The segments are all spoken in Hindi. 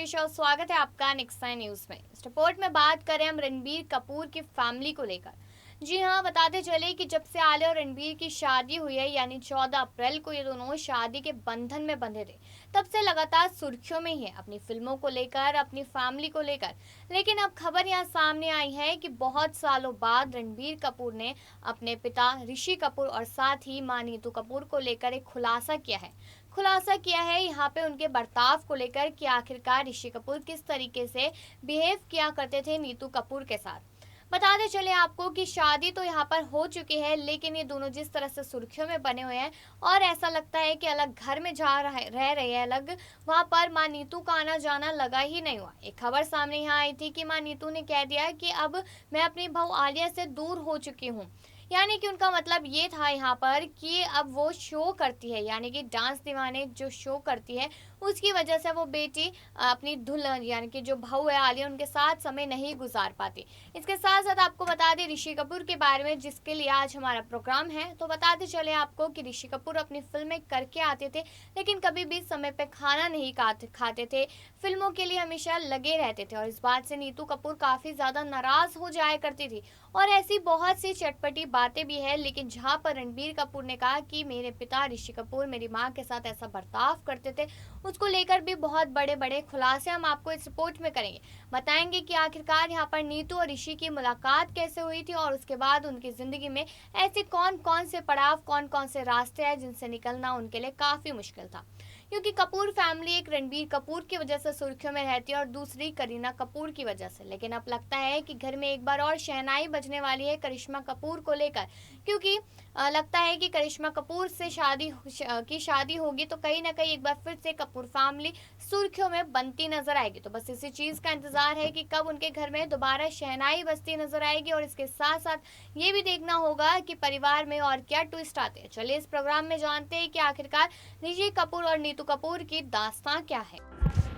आशीष और स्वागत है आपका नेक्स्ट न्यूज में। इस रिपोर्ट में बात करें हम रणबीर कपूर की फैमिली को लेकर। जी हाँ, बताते चले कि जब से आलिया और रणबीर की शादी हुई है यानी 14 अप्रैल को ये दोनों शादी के बंधन में बंधे थे, तब से लगातार सुर्खियों में ही है अपनी फिल्मों को लेकर, अपनी फैमिली को लेकर। लेकिन अब खबर यहाँ सामने आई है कि बहुत सालों बाद रणबीर कपूर ने अपने पिता ऋषि कपूर और साथ ही मां नीतू कपूर को लेकर एक खुलासा किया है यहाँ पे उनके बर्ताव को लेकर कि आखिरकार ऋषि कपूर किस तरीके से बिहेव किया करते थे नीतू कपूर के साथ। बताते चले आपको कि शादी तो यहाँ पर हो चुकी है, लेकिन ये दोनों जिस तरह से सुर्खियों में बने हुए हैं और ऐसा लगता है कि अलग घर में रह रहे हैं अलग, वहाँ पर मां नीतू का आना जाना लगा ही नहीं हुआ। एक खबर सामने यहाँ आई थी कि मां नीतू ने कह दिया कि अब मैं अपनी बहू आलिया से दूर हो चुकी हूँ। यानी कि उनका मतलब ये था यहाँ पर कि अब वो शो करती है, यानी कि डांस दीवाने जो शो करती है उसकी वजह से वो बेटी अपनी दुल्हन यानी कि जो बहू है आलिया उनके साथ समय नहीं गुजार पाती। इसके साथ साथ आपको बता दें ऋषि कपूर के बारे में, जिसके लिए आज हमारा प्रोग्राम है, तो बताते चले आपको कि ऋषि कपूर अपनी फिल्में करके आते थे, लेकिन कभी भी समय पे खाना नहीं खाते थे, फिल्मों के लिए हमेशा लगे रहते थे और इस बात से नीतू कपूर काफ़ी ज़्यादा नाराज़ हो जाया करती थी। और ऐसी बहुत सी चटपटी बातें भी है, लेकिन जहां पर रणबीर कपूर ने कहा कि मेरे पिता ऋषि कपूर मेरी मां के साथ ऐसा बर्ताव करते थे, उसको लेकर भी बहुत बड़े बड़े खुलासे हम आपको इस रिपोर्ट में करेंगे। बताएंगे कि आखिरकार यहाँ पर नीतू और ऋषि की मुलाकात कैसे हुई थी और उसके बाद उनकी जिंदगी में ऐसे कौन कौन से पड़ाव, कौन कौन से रास्ते हैं जिनसे निकलना उनके लिए काफी मुश्किल था। क्योंकि कपूर फैमिली एक रणबीर कपूर की वजह से सुर्खियों में रहती है और दूसरी करीना कपूर की वजह से। लेकिन अब लगता है कि घर में एक बार और शहनाई बजने वाली है करिश्मा कपूर को लेकर, क्योंकि लगता है कि करिश्मा कपूर से शादी होगी तो कहीं ना कहीं एक बार फिर से कपूर फैमिली सुर्खियों में बनती नजर आएगी। तो बस इसी चीज का इंतजार है कि कब उनके घर में दोबारा शहनाई बजती नजर आएगी और इसके साथ साथ ये भी देखना होगा कि परिवार में और क्या ट्विस्ट आते हैं। चलिए इस प्रोग्राम में जानते हैं कि आखिरकार ऋषि कपूर और नीतू कपूर की दास्तां क्या है।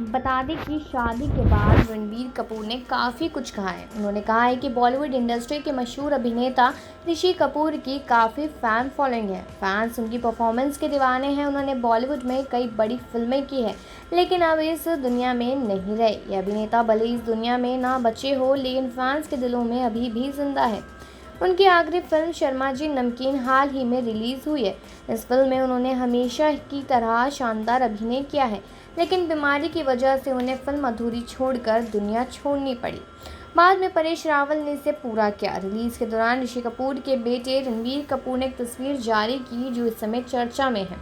बता दें कि शादी के बाद रणबीर कपूर ने काफ़ी कुछ कहा है। उन्होंने कहा है कि बॉलीवुड इंडस्ट्री के मशहूर अभिनेता ऋषि कपूर की काफ़ी फ़ैन फॉलोइंग है, फैंस उनकी परफॉर्मेंस के दीवाने हैं। उन्होंने बॉलीवुड में कई बड़ी फिल्में की है, लेकिन अब इस दुनिया में नहीं रहे। ये अभिनेता भले इस दुनिया में ना बचे हो, लेकिन फैंस के दिलों में अभी भी जिंदा है। उनकी आखिरी फिल्म शर्मा जी नमकीन हाल ही में रिलीज़ हुई है। इस फिल्म में उन्होंने हमेशा की तरह शानदार अभिनय किया है, लेकिन बीमारी की वजह से उन्हें फिल्म अधूरी छोड़कर दुनिया छोड़नी पड़ी। बाद में परेश रावल ने इसे पूरा किया। रिलीज के दौरान ऋषि कपूर के बेटे रणबीर कपूर ने एक तस्वीर जारी की जो इस समय चर्चा में है।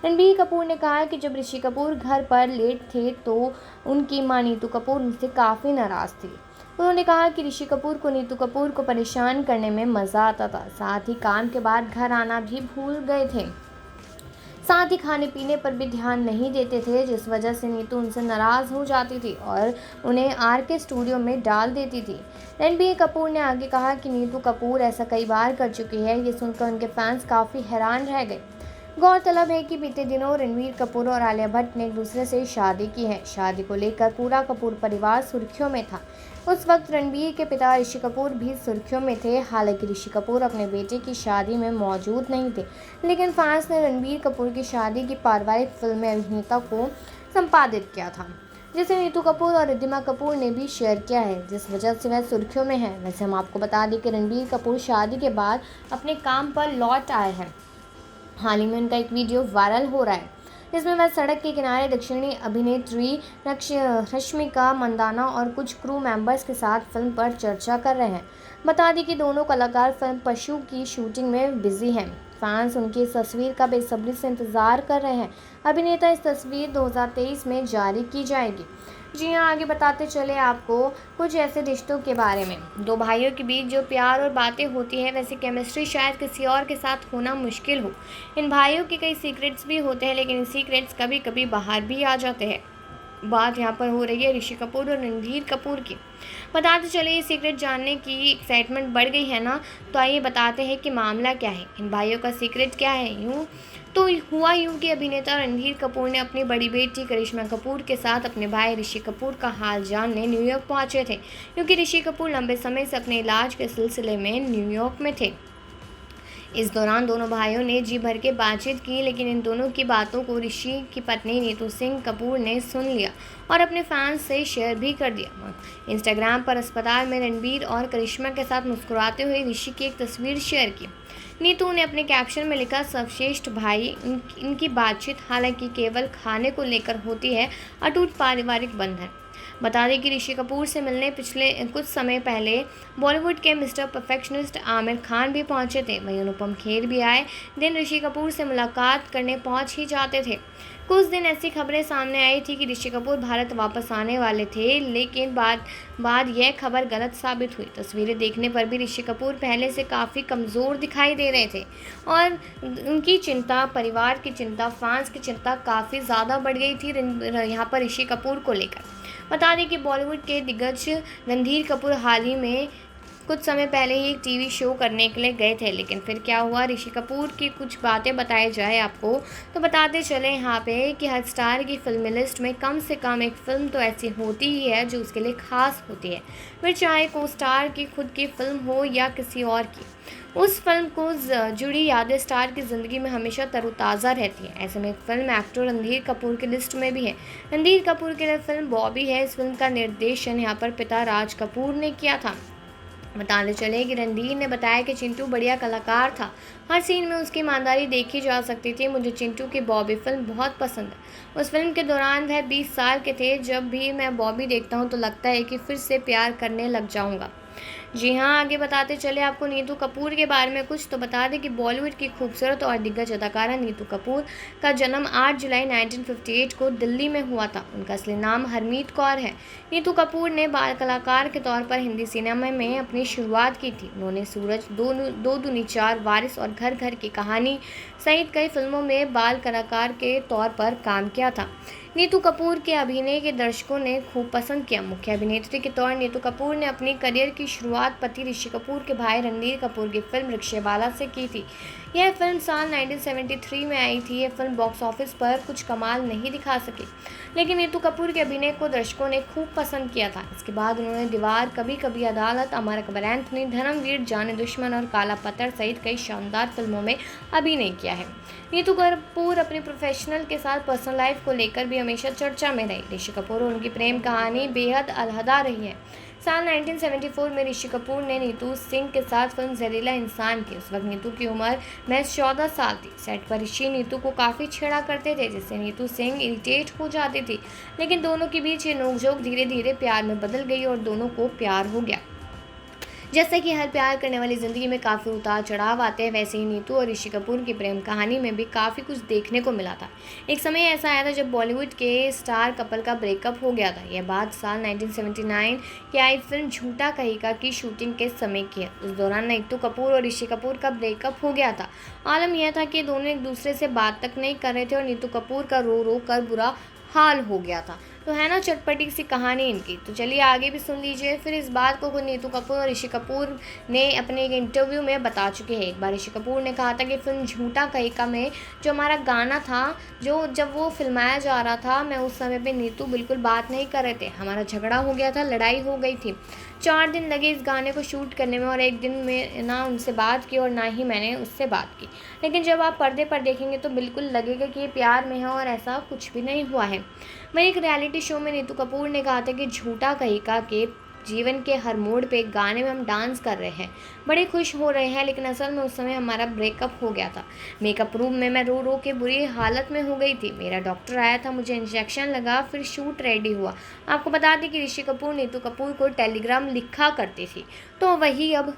रणबीर कपूर ने कहा कि जब ऋषि कपूर घर पर लेट थे तो उनकी मां नीतू कपूर उनसे काफ़ी नाराज़ थी। उन्होंने कहा कि ऋषि कपूर को नीतू कपूर को परेशान करने में मज़ा आता था, साथ ही काम के बाद घर आना भी भूल गए थे, साथ ही खाने पीने पर भी ध्यान नहीं देते थे, जिस वजह से नीतू उनसे नाराज़ हो जाती थी और उन्हें RK स्टूडियो में डाल देती थी। रणबीर कपूर ने आगे कहा कि नीतू कपूर ऐसा कई बार कर चुकी है। ये सुनकर उनके फैंस काफ़ी हैरान रह गए। गौरतलब है कि बीते दिनों रणबीर कपूर और आलिया भट्ट ने एक दूसरे से शादी की है। शादी को लेकर पूरा कपूर परिवार सुर्खियों में था। उस वक्त रणबीर के पिता ऋषि कपूर भी सुर्खियों में थे। हालांकि ऋषि कपूर अपने बेटे की शादी में मौजूद नहीं थे, लेकिन फैंस ने रणबीर कपूर की शादी की पारिवारिक फिल्म में अभिनेता को संपादित किया था, जिसे नीतू कपूर और रिद्धिमा कपूर ने भी शेयर किया है, जिस वजह से वह सुर्खियों में है। वैसे हम आपको बता दें कि रणबीर कपूर शादी के बाद अपने काम पर लौट आए हैं। हाल ही में उनका एक वीडियो वायरल हो रहा है, जिसमें वह सड़क के किनारे दक्षिणी अभिनेत्री रश्मिका मंदाना और कुछ क्रू मेंबर्स के साथ फिल्म पर चर्चा कर रहे हैं। बता दें कि दोनों कलाकार फिल्म पशु की शूटिंग में बिजी हैं। फैंस उनकी इस तस्वीर का बेसब्री से इंतजार कर रहे हैं। अभिनेता इस तस्वीर 2023 में जारी की जाएगी। जी हाँ, आगे बताते चले आपको कुछ ऐसे रिश्तों के बारे में। दो भाइयों के बीच जो प्यार और बातें होती हैं, वैसी केमिस्ट्री शायद किसी और के साथ होना मुश्किल हो। इन भाइयों के कई सीक्रेट्स भी होते हैं, लेकिन सीक्रेट्स कभी कभी बाहर भी आ जाते हैं। बात यहाँ पर हो रही है ऋषि कपूर और रणबीर कपूर की। बताते चले ये सीक्रेट जानने की एक्साइटमेंट बढ़ गई है ना, तो आइए बताते हैं कि मामला क्या है, इन भाइयों का सीक्रेट क्या है। हुआ यूं कि अभिनेता रणबीर कपूर ने अपनी बड़ी बेटी करिश्मा कपूर के साथ अपने भाई ऋषि कपूर का हाल जानने न्यूयॉर्क पहुंचे थे, क्योंकि ऋषि कपूर लंबे समय से अपने इलाज के सिलसिले में न्यूयॉर्क में थे। इस दौरान दोनों भाइयों ने जी भर के बातचीत की, लेकिन इन दोनों की बातों को ऋषि की पत्नी नीतू सिंह कपूर ने सुन लिया और अपने फैंस से शेयर भी कर दिया। इंस्टाग्राम पर अस्पताल में रणबीर और करिश्मा के साथ मुस्कुराते हुए ऋषि की एक तस्वीर शेयर की। नीतू ने अपने कैप्शन में लिखा, सर्वश्रेष्ठ भाई, इनकी बातचीत हालांकि केवल खाने को लेकर होती है, अटूट पारिवारिक बंधन। बता दें कि ऋषि कपूर से मिलने पिछले कुछ समय पहले बॉलीवुड के मिस्टर परफेक्शनिस्ट आमिर खान भी पहुंचे थे। वहीं अनुपम खेर भी आए दिन ऋषि कपूर से मुलाकात करने पहुंच ही जाते थे। कुछ दिन ऐसी खबरें सामने आई थी कि ऋषि कपूर भारत वापस आने वाले थे, लेकिन बाद यह खबर गलत साबित हुई। तस्वीरें देखने पर भी ऋषि कपूर पहले से काफ़ी कमज़ोर दिखाई दे रहे थे और उनकी चिंता, परिवार की चिंता, फैंस की चिंता काफ़ी ज़्यादा बढ़ गई थी यहाँ पर ऋषि कपूर को लेकर। बता दें कि बॉलीवुड के दिग्गज रणधीर कपूर हाल ही में कुछ समय पहले ही एक टीवी शो करने के लिए गए थे, लेकिन फिर क्या हुआ, ऋषि कपूर की कुछ बातें बताई जाए आपको तो बताते चले यहाँ पे कि हर स्टार की फिल्मी लिस्ट में कम से कम एक फिल्म तो ऐसी होती ही है जो उसके लिए खास होती है। फिर चाहे को स्टार की खुद की फिल्म हो या किसी और की, उस फिल्म को जुड़ी यादें स्टार की ज़िंदगी में हमेशा तरोताज़ा रहती है। ऐसे में एक फिल्म एक्टर रणधीर कपूर की लिस्ट में भी है। रणधीर कपूर की लिए फिल्म बॉबी है। इस फिल्म का निर्देशन यहाँ पर पिता राज कपूर ने किया था। बताते चले कि रणधीर ने बताया कि चिंटू बढ़िया कलाकार था, हर सीन में उसकी ईमानदारी देखी जा सकती थी। मुझे चिंटू की बॉबी फिल्म बहुत पसंद है। उस फिल्म के दौरान वह 20 साल के थे। जब भी मैं बॉबी देखता हूँ तो लगता है कि फिर से प्यार करने लग जाऊँगा। जी हाँ, आगे बताते चले आपको नीतू कपूर के बारे में कुछ तो बता दें कि बॉलीवुड की खूबसूरत और दिग्गज अदाकारा नीतू कपूर का जन्म 8 जुलाई 1958 को दिल्ली में हुआ था। उनका असली नाम हरमीत कौर है। नीतू कपूर ने बाल कलाकार के तौर पर हिंदी सिनेमा में अपनी शुरुआत की थी। उन्होंने सूरज, दो दूनी चार, वारिस और घर घर की कहानी सहित कई फिल्मों में बाल कलाकार के तौर पर काम किया था। नीतू कपूर के अभिनय के दर्शकों ने खूब पसंद किया। मुख्य अभिनेत्री के तौर नीतू कपूर ने अपनी करियर की शुरुआत पति ऋषि कपूर के भाई रणधीर कपूर की फिल्म रिक्शेवाला से की थी। यह फिल्म साल 1973 में आई थी। यह फिल्म बॉक्स ऑफिस पर कुछ कमाल नहीं दिखा सकी, लेकिन नीतू कपूर के अभिनय को दर्शकों ने खूब पसंद किया था। इसके बाद उन्होंने दीवार, कभी कभी अदालत, अमर अकबर एंथनी, धर्मवीर, जाने दुश्मन और काला पत्थर सहित कई शानदार फिल्मों में अभिनय किया है। नीतू कपूर अपनी प्रोफेशनल के साथ पर्सनल लाइफ को लेकर भी हमेशा चर्चा में रही। ऋषि कपूर और उनकी प्रेम कहानी बेहद अलहदा रही है। साल 1974 में ऋषि कपूर ने नीतू सिंह के साथ फिल्म जहरीला इंसान की। उस वक्त नीतू की उम्र महज 14 साल थी। सेट पर ऋषि नीतू को काफ़ी छेड़ा करते थे, जिससे नीतू सिंह इरिटेट हो जाती थी, लेकिन दोनों के बीच ये नोकझोंक धीरे धीरे प्यार में बदल गई और दोनों को प्यार हो गया। जैसे कि हर प्यार करने वाली ज़िंदगी में काफ़ी उतार चढ़ाव आते हैं, वैसे ही नीतू और ऋषि कपूर की प्रेम कहानी में भी काफ़ी कुछ देखने को मिला था। एक समय ऐसा आया था जब बॉलीवुड के स्टार कपल का ब्रेकअप हो गया था। यह बात साल 1979 की आई फिल्म झूठा कहिका की शूटिंग के समय की है। उस दौरान नीतू कपूर और ऋषि कपूर का ब्रेकअप हो गया था। आलम यह था कि दोनों एक दूसरे से बात तक नहीं कर रहे थे और नीतू कपूर का रो रो कर बुरा हाल हो गया था। तो है ना चटपटी सी कहानी इनकी। तो चलिए आगे भी सुन लीजिए। फिर इस बात को खुद नीतू कपूर और ऋषि कपूर ने अपने एक इंटरव्यू में बता चुके हैं। एक बार ऋषि कपूर ने कहा था कि फिल्म झूठा कहिका में जो हमारा गाना था, जो जब वो फिल्माया जा रहा था, मैं उस समय पे नीतू बिल्कुल बात नहीं कर रहे थे। हमारा झगड़ा हो गया था, लड़ाई हो गई थी। 4 दिन लगे इस गाने को शूट करने में और एक दिन में ना उनसे बात की और ना ही मैंने उससे बात की। लेकिन जब आप पर्दे पर देखेंगे तो बिल्कुल लगेगा कि ये प्यार में है और ऐसा कुछ भी नहीं हुआ है। वहीं एक रियलिटी शो में नीतू कपूर ने कहा था कि झूठा कहिका के जीवन के हर मोड़ पे एक गाने में हम डांस कर रहे हैं, बड़े खुश हो रहे हैं, लेकिन असल में उस समय हमारा ब्रेकअप हो गया था। मेकअप रूम में मैं रो रो के बुरी हालत में हो गई थी। मेरा डॉक्टर आया था, मुझे इंजेक्शन लगा, फिर शूट रेडी हुआ। आपको बता दें कि ऋषि कपूर नीतू कपूर को टेलीग्राम लिखा करती थी, तो वही अब